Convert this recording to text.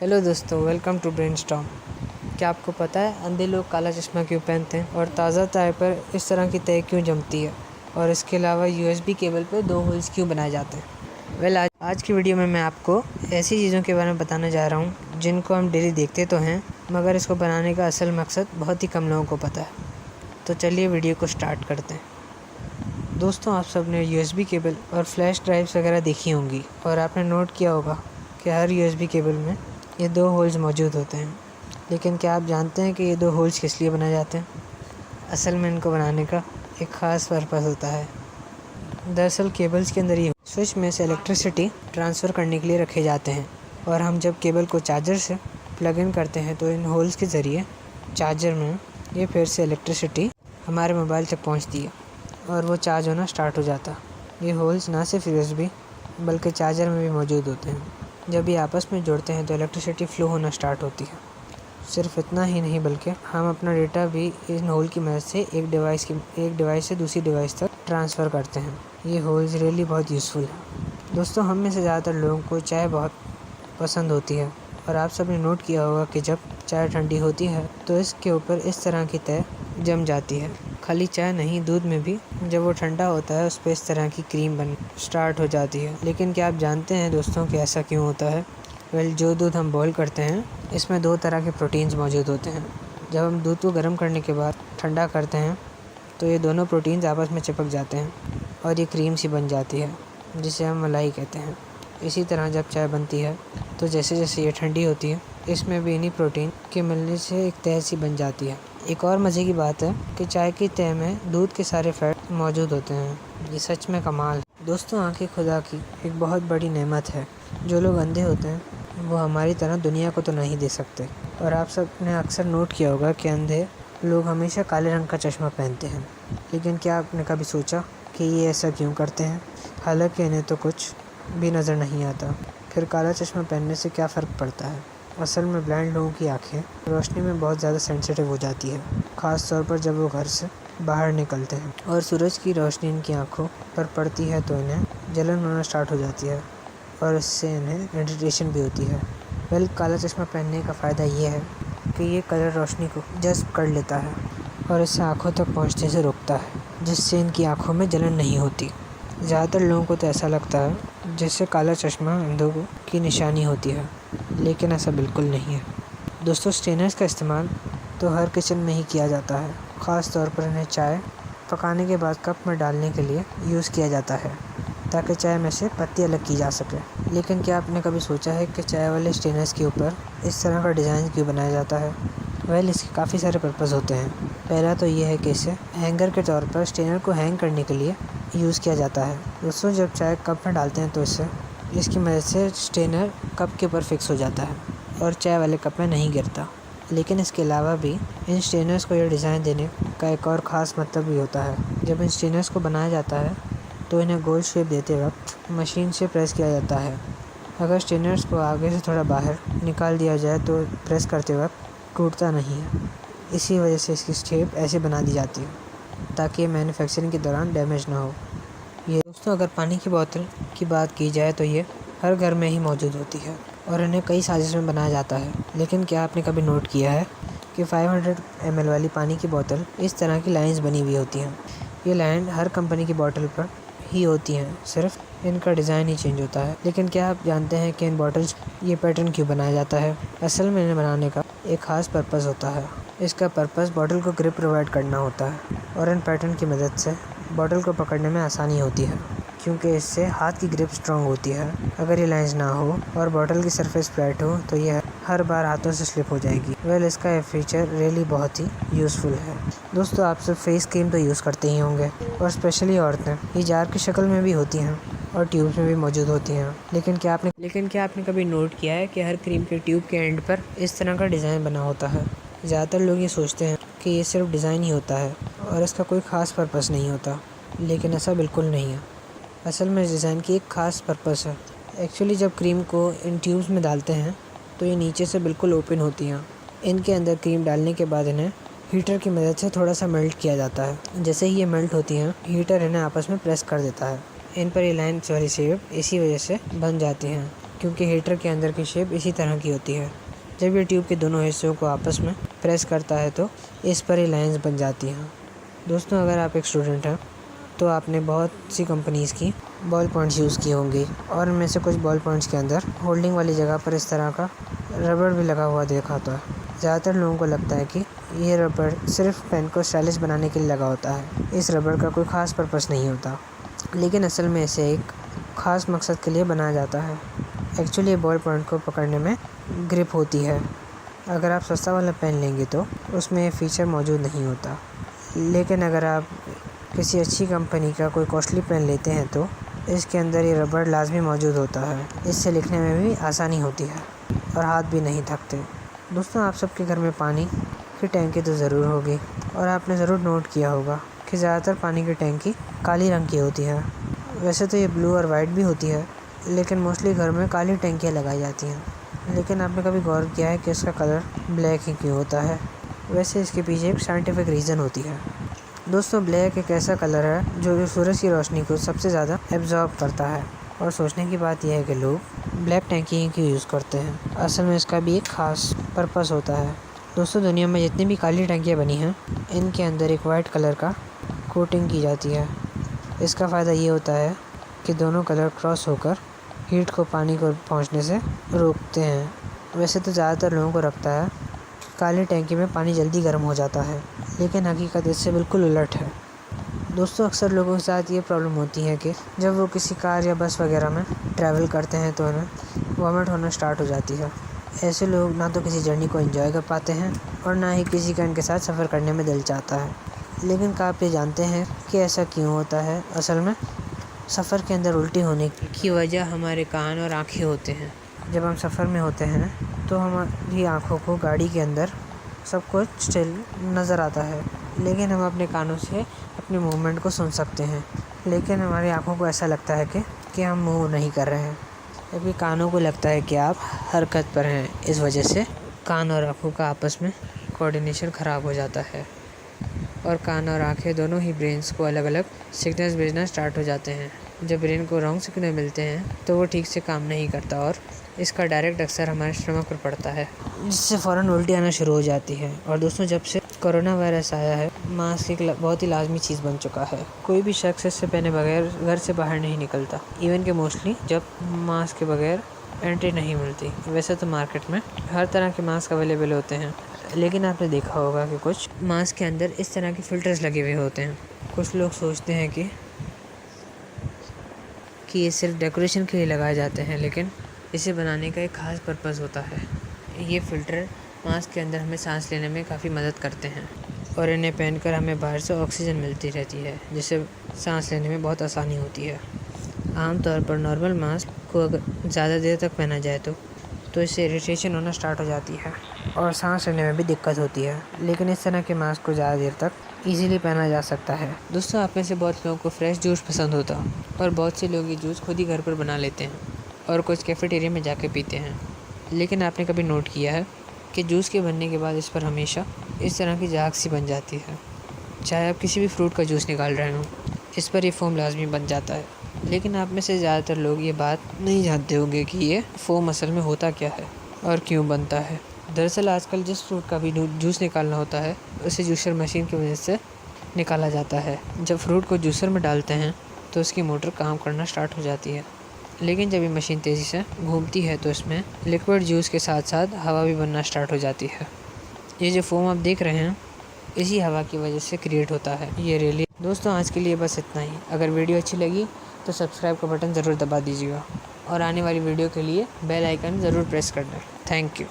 Hello दोस्तों, welcome to brainstorm. क्या आपको पता है अंधे लोग काला चश्मा क्यों पहनते हैं और ताज़ा चाय पर इस तरह की तय क्यों जमती है, और इसके अलावा यूएसबी केबल पर 2 होल्स क्यों बनाए जाते हैं? आज की वीडियो में मैं आपको ऐसी चीज़ों के बारे में बताने जा रहा हूँ जिनको हम डेली देखते तो हैं, मगर इसको बनाने का असल मकसद बहुत ही कम लोगों को पता है। तो चलिए वीडियो को स्टार्ट करते हैं। दोस्तों, आप सब ने यूएसबी केबल और फ्लैश ड्राइव्स वगैरह देखी होंगी, और आपने नोट किया होगा कि हर यूएसबी केबल में ये 2 होल्स मौजूद होते हैं। लेकिन क्या आप जानते हैं कि ये 2 होल्स किस लिए बनाए जाते हैं? असल में इनको बनाने का एक ख़ास पर्पस होता है। दरअसल केबल्स के अंदर ये स्विच में से इलेक्ट्रिसिटी ट्रांसफ़र करने के लिए रखे जाते हैं, और हम जब केबल को चार्जर से प्लग इन करते हैं तो इन होल्स के ज़रिए चार्जर में ये फिर से इलेक्ट्रिसिटी हमारे मोबाइल तक पहुँचती है और वो चार्ज होना स्टार्ट हो जाता है। ये होल्स ना सिर्फ यूएसबी बल्कि चार्जर में भी मौजूद होते हैं। जब ये आपस में जुड़ते हैं तो इलेक्ट्रिसिटी फ़्लो होना स्टार्ट होती है। सिर्फ इतना ही नहीं बल्कि हम अपना डेटा भी इन होल की मदद से एक डिवाइस से दूसरी डिवाइस तक ट्रांसफ़र करते हैं। ये होल्स रियली बहुत यूज़फुल है। दोस्तों, हम में से ज़्यादातर लोगों को चाय बहुत पसंद होती है, और आप सब ने नोट किया होगा कि जब चाय ठंडी होती है तो इसके ऊपर इस तरह की तय जम जाती है। खाली चाय नहीं, दूध में भी जब वो ठंडा होता है उस पर इस तरह की क्रीम बन स्टार्ट हो जाती है। लेकिन क्या आप जानते हैं दोस्तों कि ऐसा क्यों होता है? जो दूध हम बॉईल करते हैं इसमें 2 तरह के प्रोटीन्स मौजूद होते हैं। जब हम दूध को गर्म करने के बाद ठंडा करते हैं तो ये दोनों प्रोटीन्स आपस में चिपक जाते हैं और ये क्रीम सी बन जाती है, जिसे हम मलाई कहते हैं। इसी तरह जब चाय बनती है तो जैसे जैसे ये ठंडी होती है इसमें भी इन्हीं प्रोटीन के मिलने से एक तह सी बन जाती है। एक और मज़े की बात है कि चाय की तह में दूध के सारे फैट मौजूद होते हैं। ये सच में कमाल है। दोस्तों, आँखें खुदा की एक बहुत बड़ी नेमत है। जो लोग अंधे होते हैं वो हमारी तरह दुनिया को तो नहीं दे सकते, और आप सब ने अक्सर नोट किया होगा कि अंधे लोग हमेशा काले रंग का चश्मा पहनते हैं। लेकिन क्या आपने कभी सोचा कि ये ऐसा क्यों करते हैं? हालांकि इन्हें तो कुछ भी नज़र नहीं आता। फिर काला चश्मा पहनने से क्या फ़र्क पड़ता है? असल में ब्लाइंड लोगों की आंखें रोशनी में बहुत ज़्यादा सेंसिटिव हो जाती है, ख़ास तौर पर जब वो घर से बाहर निकलते हैं और सूरज की रोशनी इनकी आंखों पर पड़ती है तो इन्हें जलन होना स्टार्ट हो जाती है, और इससे इन्हें इरिटेशन भी होती है। काला चश्मा पहनने का फ़ायदा ये है कि ये कलर रोशनी को जज़्ब कर लेता है और इससे आँखों तक पहुँचने से रोकता है, जिससे इनकी आँखों में जलन नहीं होती। ज़्यादातर लोगों को तो ऐसा लगता है जैसे काला चश्मा अंधों की निशानी होती है, लेकिन ऐसा बिल्कुल नहीं है। दोस्तों, स्ट्रेनर्स का इस्तेमाल तो हर किचन में ही किया जाता है। ख़ास तौर पर इन्हें चाय पकाने के बाद कप में डालने के लिए यूज़ किया जाता है, ताकि चाय में से पत्ती अलग की जा सके। लेकिन क्या आपने कभी सोचा है कि चाय वाले स्ट्रेनर्स के ऊपर इस तरह का डिज़ाइन क्यों बनाया जाता है? इसके काफ़ी सारे पर्पज़ होते हैं। पहला तो ये है कि इसे हैंगर के तौर पर स्ट्रेनर को हैंग करने के लिए यूज़ किया जाता है। दोस्तों, जब चाय कप में डालते हैं तो इसकी मदद से स्ट्रेनर कप के ऊपर फिक्स हो जाता है और चाय वाले कप में नहीं गिरता। लेकिन इसके अलावा भी इन स्ट्रेनर्स को यह डिज़ाइन देने का एक और ख़ास मतलब भी होता है। जब इन स्ट्रेनर्स को बनाया जाता है तो इन्हें गोल शेप देते वक्त मशीन से प्रेस किया जाता है। अगर स्ट्रेनर्स को आगे से थोड़ा बाहर निकाल दिया जाए तो प्रेस करते वक्त टूटता नहीं है। इसी वजह से इसकी शेप ऐसे बना दी जाती है ताकि ये मैन्युफैक्चरिंग के दौरान डैमेज ना हो। ये दोस्तों, अगर पानी की बोतल की बात की जाए तो ये हर घर में ही मौजूद होती है और इन्हें कई साइज़ में बनाया जाता है। लेकिन क्या आपने कभी नोट किया है कि 500 ml वाली पानी की बोतल इस तरह की लाइंस बनी हुई होती हैं? ये लाइन हर कंपनी की बोतल पर ही होती हैं, सिर्फ इनका डिज़ाइन ही चेंज होता है। लेकिन क्या आप जानते हैं कि इन बॉटल्स ये पैटर्न क्यों बनाया जाता है? असल में इन्हें बनाने का एक ख़ास पर्पज़ होता है। इसका पर्पज़ बॉटल को ग्रिप प्रोवाइड करना होता है, और इन पैटर्न की मदद से बॉटल को पकड़ने में आसानी होती है, क्योंकि इससे हाथ की ग्रिप स्ट्रॉन्ग होती है। अगर ये लाइंस ना हो और बॉटल की सरफेस फ्लैट हो तो ये हर बार हाथों से स्लिप हो जाएगी। इसका ये फीचर रियली बहुत ही यूज़फुल है। दोस्तों, आप सब फेस क्रीम तो यूज़ करते ही होंगे, और स्पेशली औरतें। ये जार की शक्ल में भी होती हैं और ट्यूब्स में भी मौजूद होती हैं। लेकिन क्या आपने कभी नोट किया है कि हर क्रीम के ट्यूब के एंड पर इस तरह का डिज़ाइन बना होता है? ज़्यादातर लोग ये सोचते हैं कि ये सिर्फ डिज़ाइन ही होता है और इसका कोई ख़ास पर्पस नहीं होता, लेकिन ऐसा बिल्कुल नहीं है। असल में इस डिज़ाइन की एक ख़ास पर्पस है। एक्चुअली जब क्रीम को इन ट्यूब्स में डालते हैं तो ये नीचे से बिल्कुल ओपन होती हैं। इनके अंदर क्रीम डालने के बाद इन्हें हीटर की मदद से थोड़ा सा मेल्ट किया जाता है। जैसे ही ये मेल्ट होती हैं, हीटर इन्हें आपस में प्रेस कर देता है। इन पर ये लाइन्स वाली शेप इसी वजह से बन जाती हैं। क्योंकि हीटर के अंदर की शेप इसी तरह की होती है। जब ये ट्यूब के दोनों हिस्सों को आपस में प्रेस करता है तो इस पर ये लाइंस बन जाती हैं। दोस्तों, अगर आप एक स्टूडेंट हैं तो आपने बहुत सी कंपनीज़ की बॉल पॉइंट्स यूज़ की होंगी और इनमें से कुछ बॉल पॉइंट्स के अंदर होल्डिंग वाली जगह पर इस तरह का रबड़ भी लगा हुआ देखा होता है। ज़्यादातर लोगों को लगता है कि ये रबड़ सिर्फ पेन को स्टाइलिश बनाने के लिए लगा होता है। इस रबड़ का कोई ख़ास पर्पस नहीं होता, लेकिन असल में इसे एक ख़ास मकसद के लिए बनाया जाता है। एक्चुअली बॉल पॉइंट को पकड़ने में ग्रिप होती है। अगर आप सस्ता वाला पेन लेंगे तो उसमें ये फ़ीचर मौजूद नहीं होता, लेकिन अगर आप किसी अच्छी कंपनी का कोई कॉस्टली पेन लेते हैं तो इसके अंदर ये रबड़ लाजमी मौजूद होता है। इससे लिखने में भी आसानी होती है और हाथ भी नहीं थकते। दोस्तों, आप सबके घर में पानी की टैंकी तो ज़रूर होगी और आपने ज़रूर नोट किया होगा कि ज़्यादातर पानी की टैंकी काली रंग की होती है। वैसे तो ये ब्लू और वाइट भी होती है, लेकिन मोस्टली घर में काली टैंकियाँ लगाई जाती हैं। लेकिन आपने कभी गौर किया है कि इसका कलर ब्लैक ही क्यों होता है? वैसे इसके पीछे एक साइंटिफिक रीज़न होती है। दोस्तों, ब्लैक एक ऐसा कलर है जो सूरज की रोशनी को सबसे ज़्यादा एब्जॉर्ब करता है और सोचने की बात यह है कि लोग ब्लैक टैंकी क्यों यूज़ करते हैं। असल में इसका भी एक ख़ास पर्पस होता है। दोस्तों, दुनिया में जितनी भी काली टैंकियाँ बनी हैं इनके अंदर एक वाइट कलर का कोटिंग की जाती है। इसका फ़ायदा ये होता है कि दोनों कलर क्रॉस होकर हीट को पानी को पहुंचने से रोकते हैं। वैसे तो ज़्यादातर लोगों को लगता है कि काली टैंकी में पानी जल्दी गर्म हो जाता है, लेकिन हकीकत इससे बिल्कुल उलट है। दोस्तों, अक्सर लोगों के साथ ये प्रॉब्लम होती है कि जब वो किसी कार या बस वगैरह में ट्रैवल करते हैं तो उन्हें वॉमिट होना स्टार्ट हो जाती है। ऐसे लोग ना तो किसी जर्नी को एंजॉय कर पाते हैं और ना ही किसी का इनके साथ सफ़र करने में दिल चाहता है। लेकिन क्या आप ये जानते हैं कि ऐसा क्यों होता है? असल में सफ़र के अंदर उल्टी होने की वजह हमारे कान और आँखें होते हैं। जब हम सफ़र में होते हैं तो हमारी आँखों को गाड़ी के अंदर सब कुछ स्टिल नज़र आता है, लेकिन हम अपने कानों से अपने मूवमेंट को सुन सकते हैं। लेकिन हमारी आँखों को ऐसा लगता है कि हम मूव नहीं कर रहे हैं, जबकि कानों को लगता है कि आप हरकत पर हैं। इस वजह से कान और आँखों का आपस में कोऑर्डिनेशन ख़राब हो जाता है और कान और आँखें दोनों ही ब्रेन्स को अलग अलग सिग्नल्स भेजना स्टार्ट हो जाते हैं। जब ब्रेन को रॉन्ग सिग्नल मिलते हैं तो वो ठीक से काम नहीं करता और इसका डायरेक्ट असर हमारे स्टमक पर पड़ता है, जिससे फ़ौरन उल्टी आना शुरू हो जाती है। और दोस्तों, जब से कोरोना वायरस आया है, मास्क एक बहुत ही लाजमी चीज़ बन चुका है। कोई भी शख्स इससे पहने बगैर घर से बाहर नहीं निकलता, इवन के मोस्टली जब मास्क के बगैर एंट्री नहीं मिलती। वैसे तो मार्केट में हर तरह के मास्क अवेलेबल होते हैं, लेकिन आपने देखा होगा कि कुछ मास्क के अंदर इस तरह के फ़िल्टर्स लगे हुए होते हैं। कुछ लोग सोचते हैं कि ये सिर्फ डेकोरेशन के लिए लगाए जाते हैं, लेकिन इसे बनाने का एक ख़ास पर्पस होता है। ये फ़िल्टर मास्क के अंदर हमें सांस लेने में काफ़ी मदद करते हैं और इन्हें पहनकर हमें बाहर से ऑक्सीजन मिलती रहती है, जिससे सांस लेने में बहुत आसानी होती है। आमतौर पर नॉर्मल मास्क को अगर ज़्यादा देर तक पहना जाए तो इससे इरिटेशन होना स्टार्ट हो जाती है और सांस लेने में भी दिक्कत होती है। लेकिन इस तरह के मास्क को ज़्यादा देर तक इजीली पहना जा सकता है। दोस्तों, आप में से बहुत लोगों को फ्रेश जूस पसंद होता और बहुत से लोग ये जूस खुद ही घर पर बना लेते हैं और कुछ कैफेटेरिया में जाके पीते हैं। लेकिन आपने कभी नोट किया है कि जूस के बनने के बाद इस पर हमेशा इस तरह की झाग सी बन जाती है। चाहे आप किसी भी फ्रूट का जूस निकाल रहे हो, इस पर ये फोम लाजमी बन जाता है। लेकिन आप में से ज़्यादातर लोग ये बात नहीं जानते होंगे कि ये फोम असल में होता क्या है और क्यों बनता है। दरअसल आजकल जिस फ्रूट का भी जूस निकालना होता है उसे जूसर मशीन की वजह से निकाला जाता है। जब फ्रूट को जूसर में डालते हैं तो उसकी मोटर काम करना स्टार्ट हो जाती है, लेकिन जब ये मशीन तेज़ी से घूमती है तो इसमें लिक्विड जूस के साथ साथ हवा भी बनना स्टार्ट हो जाती है। ये जो फोम आप देख रहे हैं इसी हवा की वजह से क्रिएट होता है। ये रियली दोस्तों, आज के लिए बस इतना ही। अगर वीडियो अच्छी लगी तो सब्सक्राइब का बटन ज़रूर दबा दीजिएगा और आने वाली वीडियो के लिए बेल आइकन ज़रूर प्रेस कर दें। Thank you.